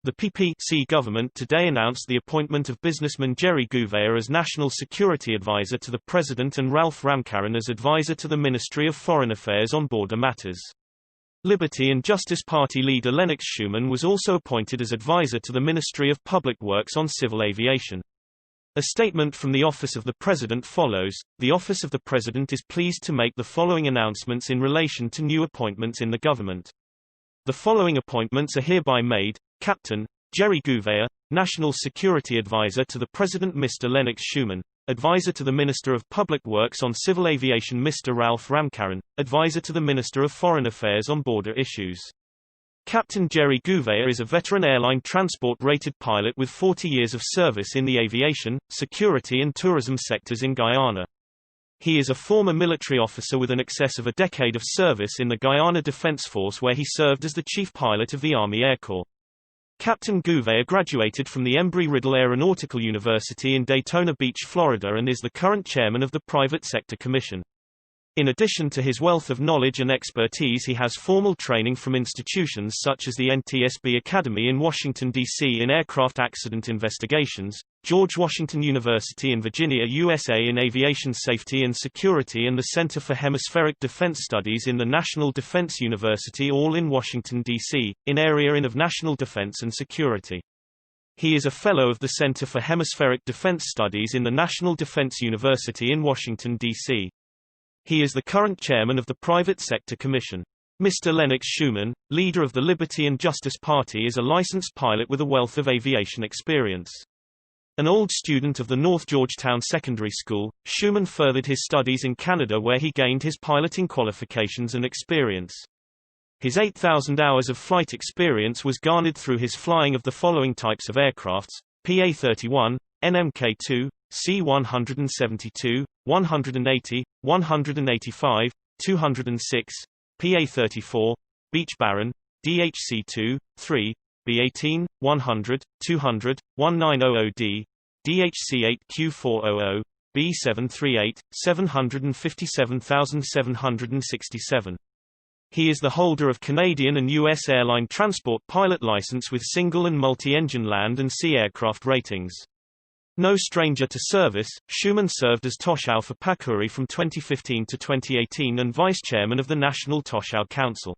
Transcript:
The PPC government today announced the appointment of businessman Gerry Gouveia as National Security Advisor to the President and Ralph Ramkarran as Advisor to the Ministry of Foreign Affairs on border matters. Liberty and Justice Party leader Lenox Shuman was also appointed as advisor to the Ministry of Public Works on civil aviation. A statement from the Office of the President follows. The Office of the President is pleased to make the following announcements in relation to new appointments in the government. The following appointments are hereby made. Captain Gerry Gouveia, National Security Advisor to the President Mr. Lenox Shuman, Advisor to the Minister of Public Works on Civil Aviation Mr. Ralph Ramkarran, Advisor to the Minister of Foreign Affairs on border issues. Captain Gerry Gouveia is a veteran airline transport-rated pilot with 40 years of service in the aviation, security and tourism sectors in Guyana. He is a former military officer with an excess of a decade of service in the Guyana Defense Force, where he served as the chief pilot of the Army Air Corps. Captain Gouveia graduated from the Embry-Riddle Aeronautical University in Daytona Beach, Florida, and is the current chairman of the Private Sector Commission. In addition to his wealth of knowledge and expertise, he has formal training from institutions such as the NTSB Academy in Washington, D.C. in aircraft accident investigations, George Washington University in Virginia, USA in aviation safety and security, and the Center for Hemispheric Defense Studies in the National Defense University, all in Washington, D.C., in area of national defense and security. He is a fellow of the Center for Hemispheric Defense Studies in the National Defense University in Washington, D.C. He is the current chairman of the Private Sector Commission. Mr. Lenox Shuman, leader of the Liberty and Justice Party, is a licensed pilot with a wealth of aviation experience. An old student of the North Georgetown Secondary School, Shuman furthered his studies in Canada, where he gained his piloting qualifications and experience. His 8,000 hours of flight experience was garnered through his flying of the following types of aircrafts: PA-31, NMK-2, C-172, 180, 185, 206, PA-34, Beech Baron, DHC-2, 3, B-18, 100, 200, 1900D, DHC-8Q400, B-738, 757,767. He is the holder of Canadian and U.S. airline transport pilot license with single and multi-engine land and sea aircraft ratings. No stranger to service, Shuman served as Toshao for Pakuri from 2015 to 2018 and vice chairman of the National Toshao Council.